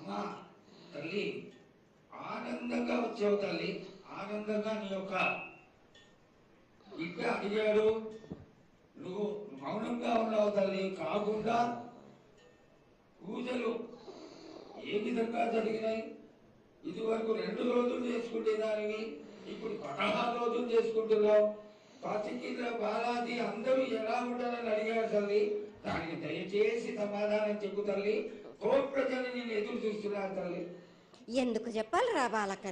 అమ్మా తల్లి, ఆనందంగా వచ్చావు తల్లి. ఆనందంగా నీ యొక్క బిడ్డ అడిగాడు, నువ్వు మౌనంగా ఉన్నావు తల్లి. కాకుండా పూజలు ఏ విధంగా జరిగినాయి? ఇదివరకు 2 రోజులు చేసుకునేదానివి, ఇప్పుడు 16 రోజులు చేసుకుంటున్నావు. పసికిల బాలాది అందరూ ఎలా ఉంటారని అడిగారు తల్లి. దానికి దయచేసి సమాధానం చెప్పు తల్లి. కోటి ప్రజలు నేను ఎదురు చూస్తున్నారు తల్లి. ఎందుకు చెప్పాలిరా బాలక్క?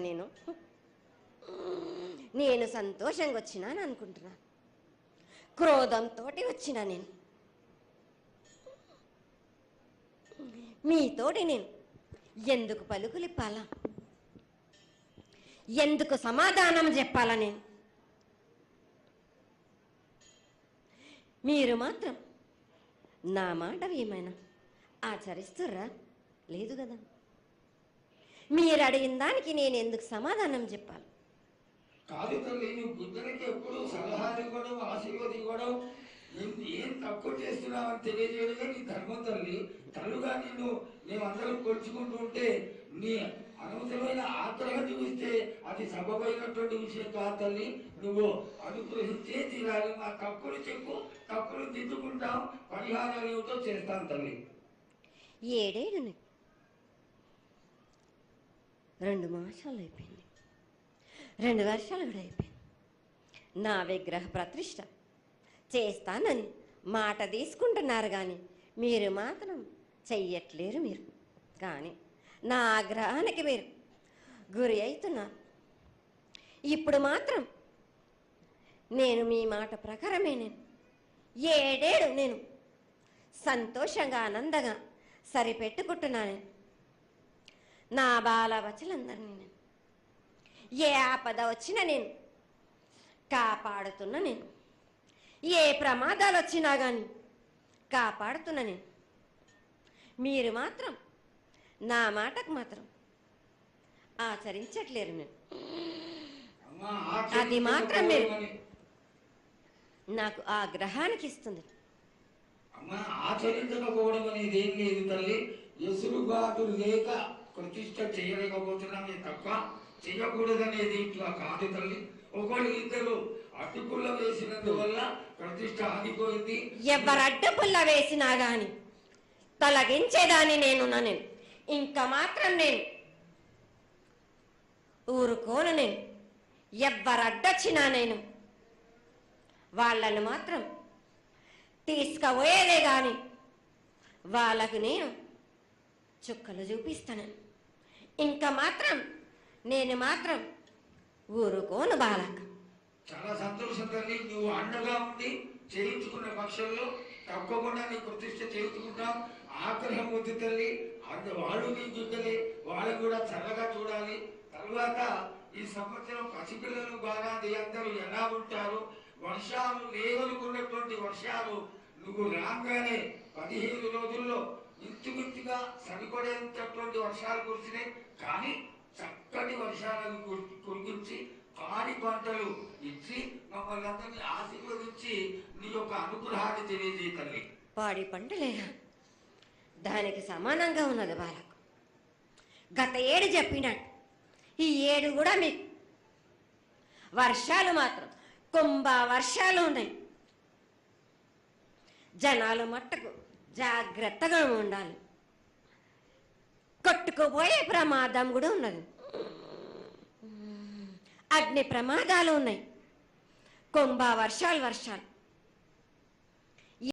నేను సంతోషంగా వచ్చినాను అనుకుంటున్నాను, క్రోధంతో వచ్చినా నేను. మీతోటి నేను ఎందుకు పలుకులిప్పాలా, ఎందుకు సమాధానం చెప్పాలా? నేను మీరు మాత్రం నా మాట ఏమైనా ఆచరిస్తుర్రా? లేదు కదా. మీరు అడిగిన దానికి నేను ఎందుకు సమాధానం చెప్పాలి? కాదు తల్లి, నువ్వు బుద్ధునికి ఎప్పుడు సలహాలు ఇవ్వడం, ఆశీర్వాదం ఇవ్వడం, ఏం తక్కువ చేస్తున్నావని తెలియజేయడమే నీ ధర్మం తల్లి. తల్లుగా మేమందరం కొలుచుకుంటూ ఉంటే నీ అనవసరమైన ఆగ్రహం చూపిస్తే అది సబబైనటువంటి విషయం కాదు తల్లి. నువ్వు అనుగ్రహించే తీరాలి. మా తప్పులు చెప్పు, తప్పులు దిద్దుకుంటాం, పరిహారాలు ఏమిటో చేస్తాం తల్లి. 7 ఏళ్ళు 2 మాసాలు అయిపోయింది, 2 వర్షాలు కూడా అయిపోయింది. నా విగ్రహ ప్రతిష్ట చేస్తానని మాట తీసుకుంటున్నారు కానీ మీరు మాత్రం చెయ్యట్లేరు. మీరు కానీ నా ఆగ్రహానికి మీరు గురి అవుతున్నారు. ఇప్పుడు మాత్రం నేను మీ మాట ప్రకారమే 7 ఏళ్ళు నేను సంతోషంగా ఆనందంగా సరిపెట్టుకుంటున్నాను. నా బాల బచ్చలందరినీ నేను ఏ ఆపద వచ్చినా నేను కాపాడుతున్నా. నేను ఏ ప్రమాదాలు వచ్చినా కానీ కాపాడుతున్నా నేను. మీరు మాత్రం నా మాటకు మాత్రం ఆచరించట్లేరు. నేను అది మాత్రం మీరు నాకు ఆగ్రహానికి ఇస్తుంది. అమ్మా, ఆచరించకపోవడం అనేది ఏం లేదు తల్లి. ఎసురుబాటు లేక ప్రతిష్ట చేయలేకపోతున్నామే తప్ప చేయకూడదనేది ఇట్లా కాదు తల్లి. ఒకళ్ళు ఇద్దరు అడ్డుపుల్ల వేసినందువల్ల ప్రతిష్ట ఆగిపోయింది. ఎవరు అడ్డుపుల్ల వేసినా గాని తొలగించేదాన్ని నేను. ఇంకా మాత్రం నేను ఊరుకోను. నేను ఎవరు అడ్డొచ్చినా నేను వాళ్ళను మాత్రం తీసుకుపోయేదే గాని వాళ్ళకు నేను చుక్కలు చూపిస్తాను. ఇంకా మాత్రం నేను మాత్రం ఊరుకోను బాలక్క. చాలా సంతోషం తల్లి. నువ్వు అండగా ఉండి చేయించుకున్న పక్షంలో తప్పకుండా నీ ప్రతిష్ట చేయించుకుంటాం. ఆగ్రహం వద్దు తల్లి. వాళ్ళు నీ బిడ్డలే, వాళ్ళు కూడా చల్లగా చూడాలి. తర్వాత ఈ సంవత్సరం పసిపిల్లలు బాగా అందరూ ఎలా ఉంటారు? వర్షాలు లేవనుకున్నటువంటి వర్షాలు నువ్వు రాగానే 15 రోజుల్లో ఇంచుమించుగా సరిపడేటటువంటి వర్షాలు కురిసినాయి. కానీ చక్కటి వర్షాలను కురిపించి పాడి పంటలు ఇచ్చి మమ్మల్ని అందరినీ ఆశీర్వదించి నీ యొక్క అనుగ్రహాన్ని తెలియజేయ తల్లి. పాడి పంటలేగా దానికి సమానంగా ఉన్నది బాలకు. గత 7 చెప్పినట్టు ఈ 7 కూడా మీకు వర్షాలు మాత్రం కుంభ వర్షాలు ఉన్నాయి. జనాలు మట్టుకు జాగ్రత్తగా ఉండాలి. కొట్టుకుపోయే ప్రమాదం కూడా ఉన్నది. అగ్ని ప్రమాదాలు ఉన్నాయి. కుంభ వర్షాలు